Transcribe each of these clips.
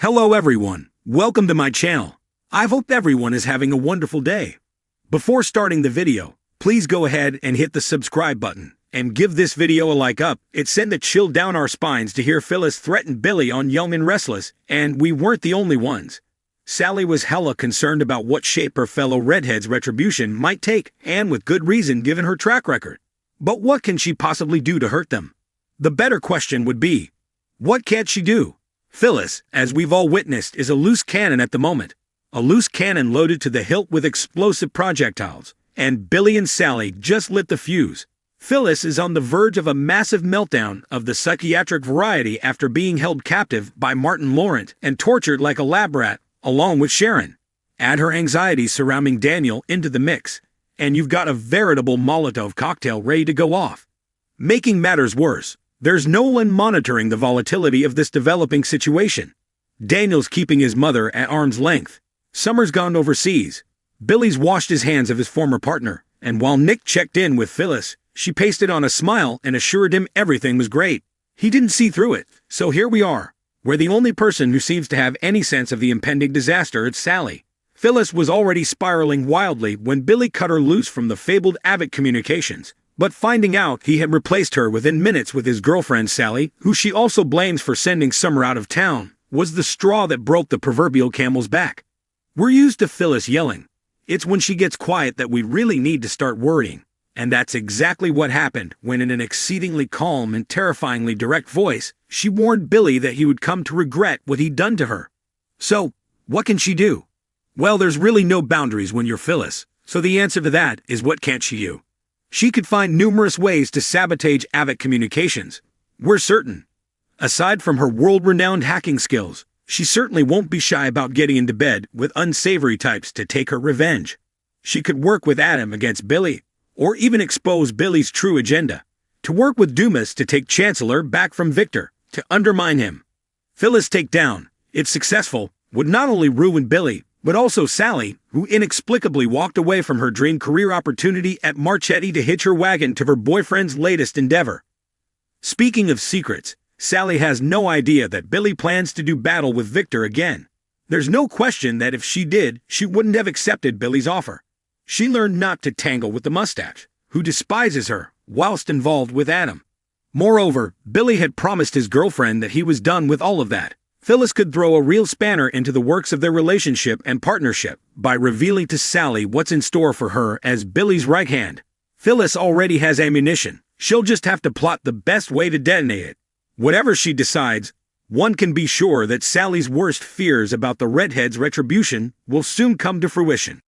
Hello everyone, welcome to my channel. I hope everyone is having a wonderful day. Before starting the video, please go ahead and hit the subscribe button and give this video a like up. It sent a chill down our spines to hear Phyllis threaten Billy on Young and Restless, and we weren't the only ones. Sally was hella concerned about what shape her fellow redhead's retribution might take, and with good reason given her track record. But what can she possibly do to hurt them? The better question would be, what can't she do? Phyllis, as we've all witnessed, is a loose cannon at the moment. A loose cannon loaded to the hilt with explosive projectiles. And Billy and Sally just lit the fuse. Phyllis is on the verge of a massive meltdown of the psychiatric variety after being held captive by Martin Laurent and tortured like a lab rat, along with Sharon. Add her anxieties surrounding Daniel into the mix, and you've got a veritable Molotov cocktail ready to go off. Making matters worse, there's no one monitoring the volatility of this developing situation. Daniel's keeping his mother at arm's length. Summer's gone overseas. Billy's washed his hands of his former partner, and while Nick checked in with Phyllis, she pasted on a smile and assured him everything was great. He didn't see through it, so here we are. We're the only person who seems to have any sense of the impending disaster. It's Sally. Phyllis was already spiraling wildly when Billy cut her loose from the fabled Abbott Communications. But finding out he had replaced her within minutes with his girlfriend Sally, who she also blames for sending Summer out of town, was the straw that broke the proverbial camel's back. We're used to Phyllis yelling. It's when she gets quiet that we really need to start worrying. And that's exactly what happened when, in an exceedingly calm and terrifyingly direct voice, she warned Billy that he would come to regret what he'd done to her. So, what can she do? Well, there's really no boundaries when you're Phyllis, so the answer to that is what can't she do? She could find numerous ways to sabotage Abbott Communications. We're certain. Aside from her world-renowned hacking skills, she certainly won't be shy about getting into bed with unsavory types to take her revenge. She could work with Adam against Billy, or even expose Billy's true agenda. To work with Dumas to take Chancellor back from Victor, to undermine him. Phyllis' takedown, if successful, would not only ruin Billy, but also Sally, who inexplicably walked away from her dream career opportunity at Marchetti to hitch her wagon to her boyfriend's latest endeavor. Speaking of secrets, Sally has no idea that Billy plans to do battle with Victor again. There's no question that if she did, she wouldn't have accepted Billy's offer. She learned not to tangle with the mustache, who despises her, whilst involved with Adam. Moreover, Billy had promised his girlfriend that he was done with all of that. Phyllis could throw a real spanner into the works of their relationship and partnership by revealing to Sally what's in store for her as Billy's right hand. Phyllis already has ammunition. She'll just have to plot the best way to detonate it. Whatever she decides, one can be sure that Sally's worst fears about the redhead's retribution will soon come to fruition.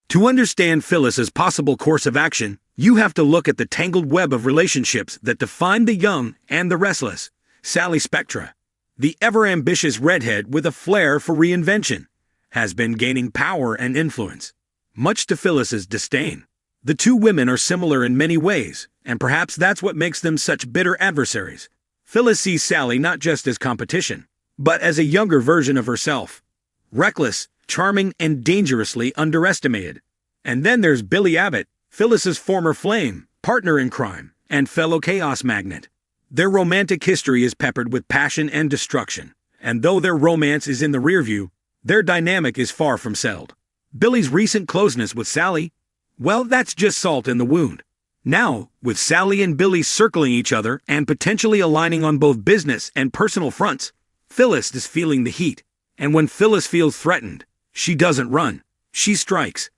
To understand Phyllis's possible course of action, you have to look at the tangled web of relationships that define the young and the restless. Sally Spectra, the ever-ambitious redhead with a flair for reinvention, has been gaining power and influence, much to Phyllis's disdain. The two women are similar in many ways, and perhaps that's what makes them such bitter adversaries. Phyllis sees Sally not just as competition, but as a younger version of herself. Reckless, charming, and dangerously underestimated. And then there's Billy Abbott, Phyllis's former flame, partner in crime, and fellow chaos magnet. Their romantic history is peppered with passion and destruction, and though their romance is in the rearview, their dynamic is far from settled. Billy's recent closeness with Sally, well, that's just salt in the wound. Now, with Sally and Billy circling each other and potentially aligning on both business and personal fronts, Phyllis is feeling the heat. And when Phyllis feels threatened, she doesn't run, she strikes.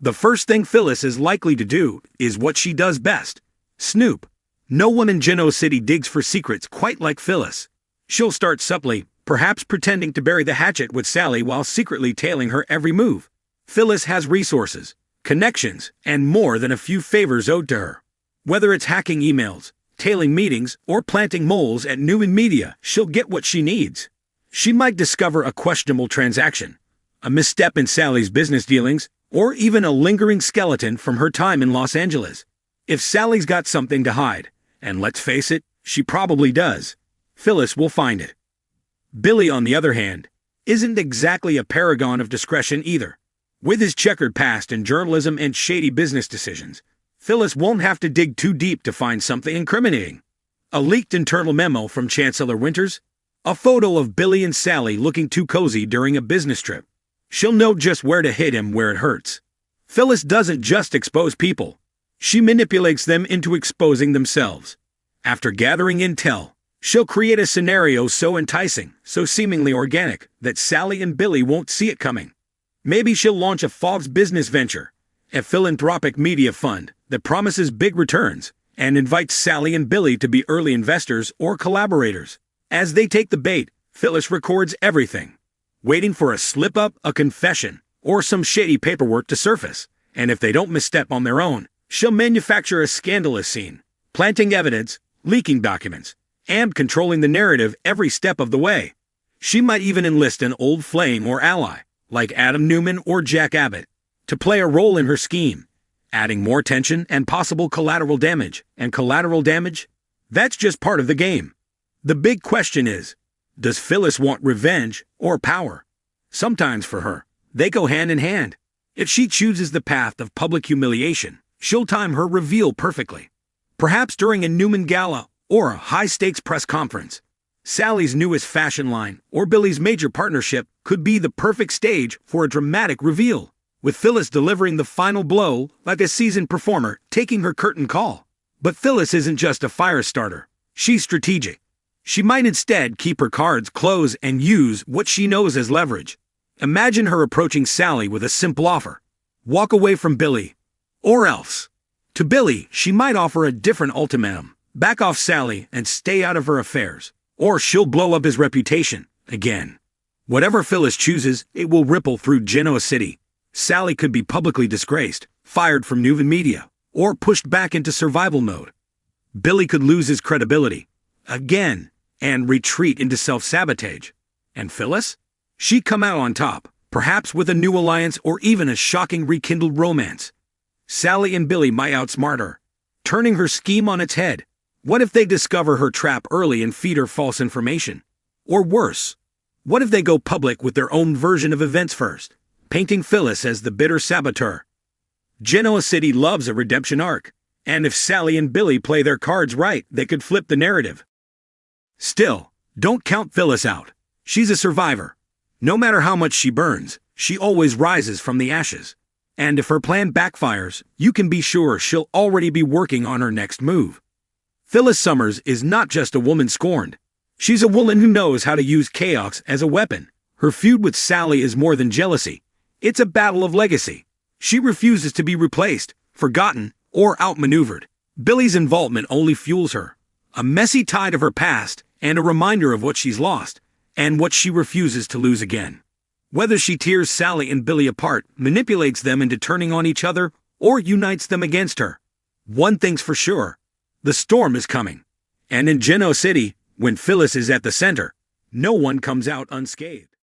The first thing Phyllis is likely to do is what she does best: snoop. No one in Geno City digs for secrets quite like Phyllis. She'll start subtly, perhaps pretending to bury the hatchet with Sally while secretly tailing her every move. Phyllis has resources, connections, and more than a few favors owed to her. Whether it's hacking emails, tailing meetings, or planting moles at new media, she'll get what she needs. She might discover a questionable transaction, a misstep in Sally's business dealings, or even a lingering skeleton from her time in Los Angeles. If Sally's got something to hide, and let's face it, she probably does, Phyllis will find it. Billy, on the other hand, isn't exactly a paragon of discretion either. With his checkered past in journalism and shady business decisions, Phyllis won't have to dig too deep to find something incriminating. A leaked internal memo from Chancellor Winters? A photo of Billy and Sally looking too cozy during a business trip. She'll know just where to hit him where it hurts. Phyllis doesn't just expose people. She manipulates them into exposing themselves. After gathering intel, she'll create a scenario so enticing, so seemingly organic, that Sally and Billy won't see it coming. Maybe she'll launch a false business venture, a philanthropic media fund that promises big returns, and invites Sally and Billy to be early investors or collaborators. As they take the bait, Phyllis records everything, waiting for a slip-up, a confession, or some shady paperwork to surface. And if they don't misstep on their own, she'll manufacture a scandalous scene, planting evidence, leaking documents, and controlling the narrative every step of the way. She might even enlist an old flame or ally, like Adam Newman or Jack Abbott, to play a role in her scheme, adding more tension and possible collateral damage. And collateral damage? That's just part of the game. The big question is, does Phyllis want revenge or power? Sometimes for her, they go hand in hand. If she chooses the path of public humiliation, she'll time her reveal perfectly. Perhaps during a Newman gala or a high-stakes press conference. Sally's newest fashion line or Billy's major partnership could be the perfect stage for a dramatic reveal, with Phyllis delivering the final blow like a seasoned performer taking her curtain call. But Phyllis isn't just a fire starter. She's strategic. She might instead keep her cards close and use what she knows as leverage. Imagine her approaching Sally with a simple offer. Walk away from Billy. Or else. To Billy, she might offer a different ultimatum. Back off Sally and stay out of her affairs. Or she'll blow up his reputation again. Whatever Phyllis chooses, it will ripple through Genoa City. Sally could be publicly disgraced, fired from Newman Media, or pushed back into survival mode. Billy could lose his credibility again and retreat into self-sabotage. And Phyllis? She'd come out on top, perhaps with a new alliance or even a shocking rekindled romance. Sally and Billy might outsmart her, turning her scheme on its head. What if they discover her trap early and feed her false information? Or worse, what if they go public with their own version of events first, painting Phyllis as the bitter saboteur? Genoa City loves a redemption arc, and if Sally and Billy play their cards right, they could flip the narrative. Still, don't count Phyllis out. She's a survivor. No matter how much she burns, she always rises from the ashes. And if her plan backfires, you can be sure she'll already be working on her next move. Phyllis Summers is not just a woman scorned. She's a woman who knows how to use chaos as a weapon. Her feud with Sally is more than jealousy. It's a battle of legacy. She refuses to be replaced, forgotten, or outmaneuvered. Billy's involvement only fuels her. A messy tide of her past and a reminder of what she's lost and what she refuses to lose again. Whether she tears Sally and Billy apart, manipulates them into turning on each other, or unites them against her, one thing's for sure. The storm is coming. And in Genoa City, when Phyllis is at the center, no one comes out unscathed.